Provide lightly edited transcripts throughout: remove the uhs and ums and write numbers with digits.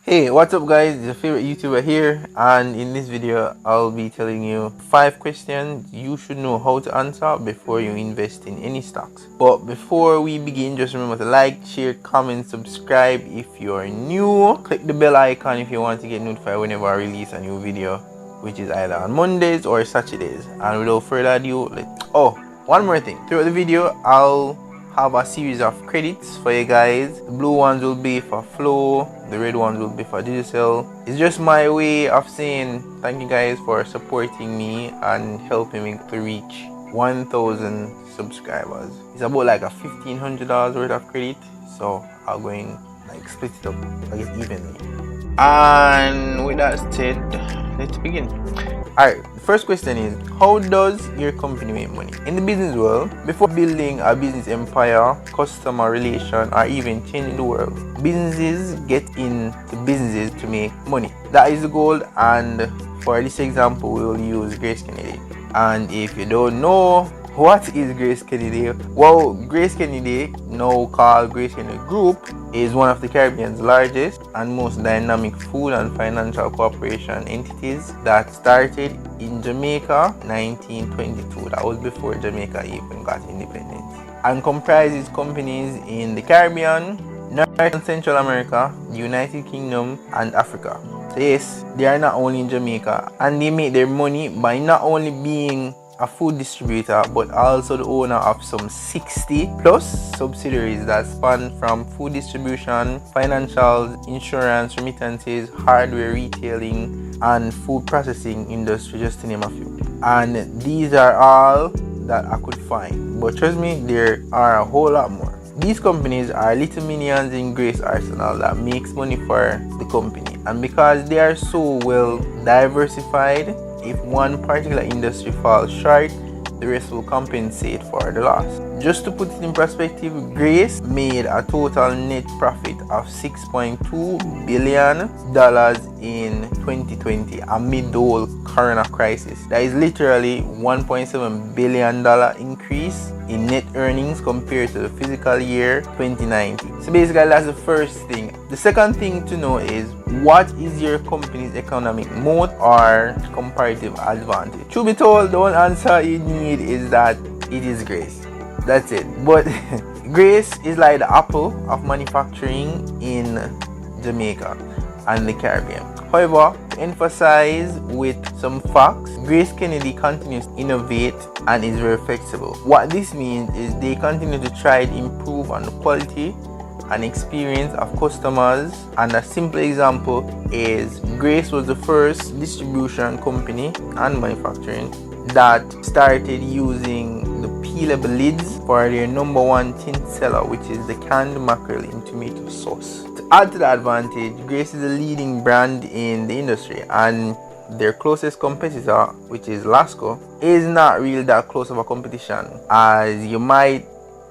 Hey, what's up guys? It's your favorite YouTuber here, and in this video I'll be telling you 5 questions you should know how to answer before you invest in any stocks. But before we begin, just remember to like, share, comment, subscribe if you're new. Click the bell icon if you want to get notified whenever I release a new video, which is either on Mondays or Saturdays. And without further ado, one more thing. Throughout the video I'll have a series of credits for you guys. The blue ones will be for Flow, the red ones will be for Digital. It's just my way of saying thank you guys for supporting me and helping me to reach 1,000 subscribers. It's about like a $1,500 worth of credit, so I'll go in like split it up, I guess, evenly. And with that said, let's begin. Alright, the first question is, how does your company make money? In the business world, before building a business empire, customer relation, or even changing the world, businesses get into businesses to make money. That is the goal, and for this example, we will use Grace Kennedy. And if you don't know what is Grace Kennedy, well, Grace Kennedy, now called Grace Kennedy Group, is one of the Caribbean's largest and most dynamic food and financial corporation entities that started in Jamaica 1922. That was before Jamaica even got independence, and comprises companies in the Caribbean, North and Central America, the United Kingdom, and Africa. So yes, they are not only in Jamaica, and they make their money by not only being a food distributor but also the owner of some 60 plus subsidiaries that span from food distribution, financials, insurance, remittances, hardware retailing, and food processing industry, just to name a few. And these are all that I could find, but trust me, there are a whole lot more. These companies are little minions in Grace arsenal that makes money for the company, and because they are so well diversified, if one particular industry falls short, the rest will compensate for the loss. Just to put it in perspective, Grace made a total net profit of $6.2 billion in 2020 amid the whole corona crisis. That is literally $1.7 billion increase in net earnings compared to the fiscal year 2019. So basically, that's the first thing. The second thing to know is, what is your company's economic moat or comparative advantage? Truth be told, the only answer you need is that it is Grace. That's it. But Grace is like the Apple of manufacturing in Jamaica and the Caribbean. However, to emphasize with some facts, Grace Kennedy continues to innovate and is very flexible. What this means is they continue to try to improve on the quality and experience of customers, and a simple example is Grace was the first distribution company and manufacturing that started using the peelable lids for their number one tin seller, which is the canned mackerel in tomato sauce. To add to the advantage, Grace is a leading brand in the industry, and their closest competitor, which is Lasco, is not really that close of a competition as you might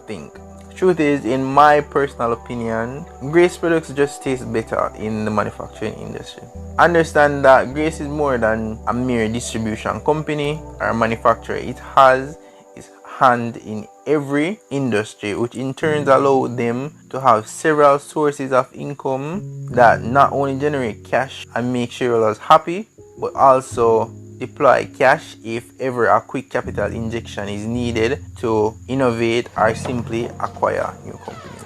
think. Truth is, in my personal opinion, Grace products just taste better in the manufacturing industry. Understand that Grace is more than a mere distribution company or manufacturer. It has its hand in every industry, which in turn allows them to have several sources of income that not only generate cash and make shareholders happy, but also deploy cash if ever a quick capital injection is needed to innovate or simply acquire new companies.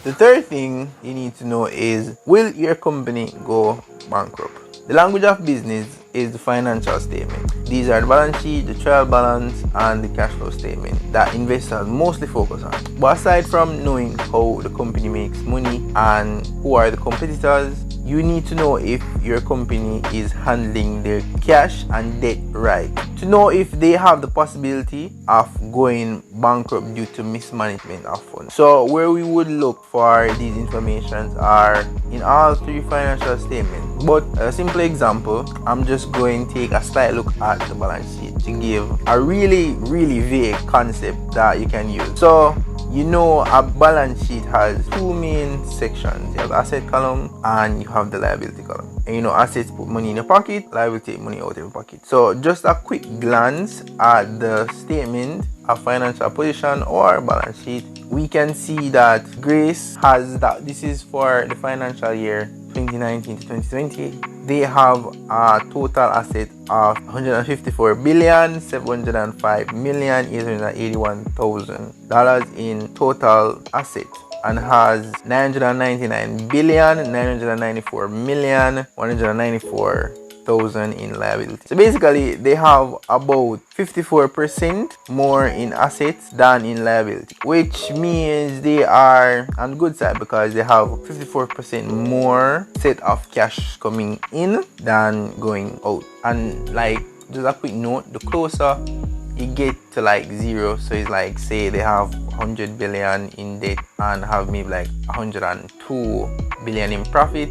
The third thing you need to know is, will your company go bankrupt? The language of business is the financial statement. These are the balance sheet, the trial balance, and the cash flow statement that investors mostly focus on. But aside from knowing how the company makes money and who are the competitors, you need to know if your company is handling their cash and debt right, to know if they have the possibility of going bankrupt due to mismanagement of funds. So where we would look for these informations are in all 3 financial statements. But a simple example, I'm just going to take a slight look at the balance sheet to give a really vague concept that you can use. So you know, a balance sheet has 2 main sections. You have the asset column and you have the liability column. And you know, assets put money in your pocket, liability take money out of your pocket. So just a quick glance at the statement a financial position or balance sheet, we can see that Grace has that. This is for the financial year 2019 to 2020. They have a total asset of 154,705,881,000 in total assets, and has 999,994,194,000 in liability. So basically, they have about 54% more in assets than in liability, which means they are on the good side because they have 54% more set of cash coming in than going out. And like, just a quick note, the closer you get to like zero, so it's like, say they have 100 billion in debt and have maybe like 102 billion in profit,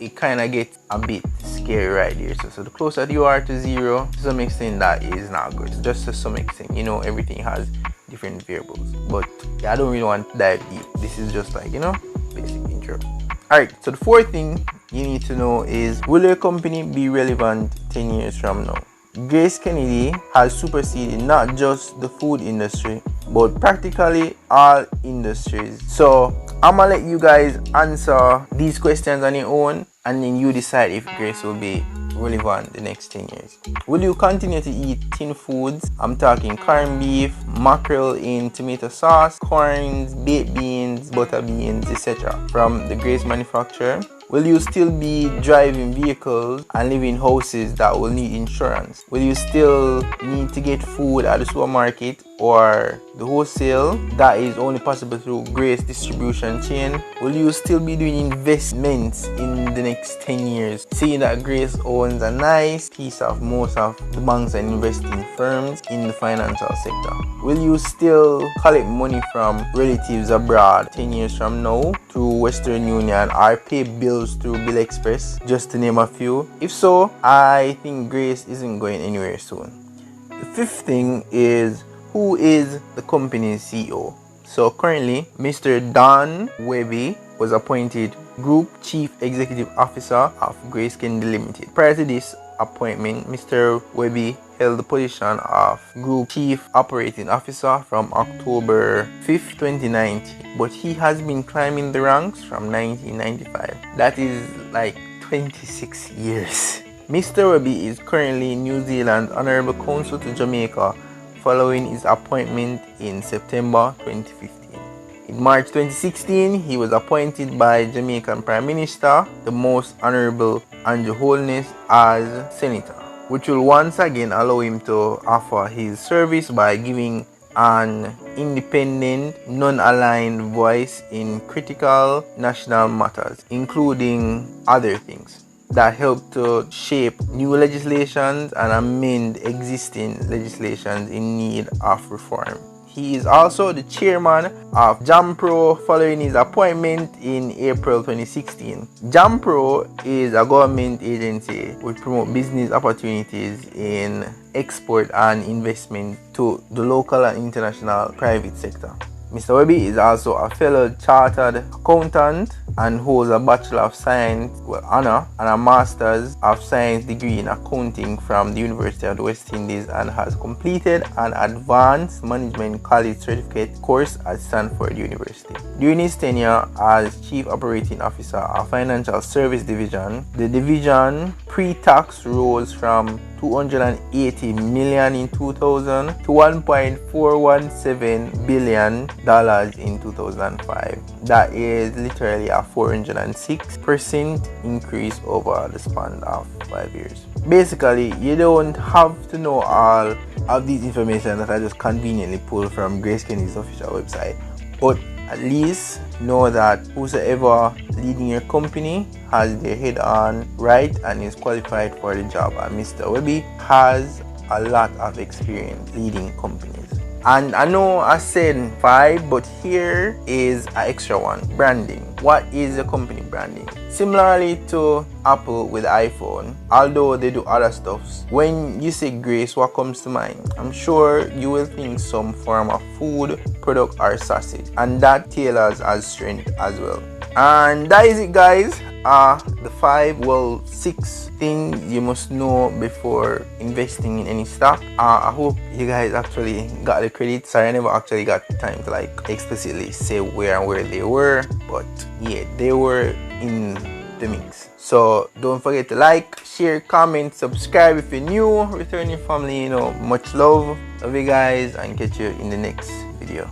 it kind of gets a bit scary right there. So the closer you are to zero, to some extent that is not good. Just to some extent, you know, everything has different variables, but yeah, I don't really want to dive deep. This is just like, you know, basic intro. Alright, so the fourth thing you need to know is, will your company be relevant 10 years from now? Grace Kennedy has superseded not just the food industry, but practically all industries. So I'm gonna let you guys answer these questions on your own, and then you decide if Grace will be relevant the next 10 years. Will you continue to eat tin foods? I'm talking corned beef, mackerel in tomato sauce, corns, baked beans, butter beans, etc. from the Grace manufacturer. Will you still be driving vehicles and living in houses that will need insurance? Will you still need to get food at the supermarket or the wholesale that is only possible through Grace distribution chain? Will you still be doing investments in the next 10 years, seeing that Grace owns a nice piece of most of the banks and investing firms in the financial sector? Will you still collect money from relatives abroad 10 years from now through Western Union, or pay bills through Bill Express, just to name a few? If so, I think Grace isn't going anywhere soon. The fifth thing is, who is the company's CEO? So currently, Mr. Don Webby was appointed Group Chief Executive Officer of Grace Kennedy Limited. Prior to this appointment, Mr. Webby held the position of Group Chief Operating Officer from October 5th, 2019, but he has been climbing the ranks from 1995. That is like 26 years. Mr. Webby is currently New Zealand's Honorable Consul to Jamaica following his appointment in September 2015. In March 2016, he was appointed by Jamaican Prime Minister, the Most Honorable Andrew Holness, as Senator, which will once again allow him to offer his service by giving an independent, non-aligned voice in critical national matters, including other things that help to shape new legislations and amend existing legislations in need of reform. He is also the chairman of JAMPRO following his appointment in April 2016. JAMPRO is a government agency which promotes business opportunities in export and investment to the local and international private sector. Mr. Webby is also a fellow chartered accountant and holds a Bachelor of Science honor and a Master's of Science degree in accounting from the University of the West Indies, and has completed an Advanced Management College Certificate course at Stanford University. During his tenure as Chief Operating Officer of Financial Service Division, the division pre-tax rose from $280 million in 2000 to $1.417 billion in 2005. That is literally a 406% increase over the span of 5 years. Basically, you don't have to know all of these information that I just conveniently pulled from Grace Kennedy's official website, but at least know that whosoever leading your company has their head on right and is qualified for the job. And Mr. Webby has a lot of experience leading companies. And I know I said 5, but here is an extra one: branding. what is the company branding? Similarly to Apple with iPhone, although they do other stuffs, when you say Grace, what comes to mind? I'm sure you will think some form of food, product, or sausage, and that tailors as strength as well. And that is it, guys. The 6 things you must know before investing in any stock. I hope you guys actually got the credit. Sorry, I never actually got time to like explicitly say where they were, but yeah, they were in the mix. So don't forget to like, share, comment, subscribe if you're new. Returning family, much love. Love you guys, and catch you in the next video.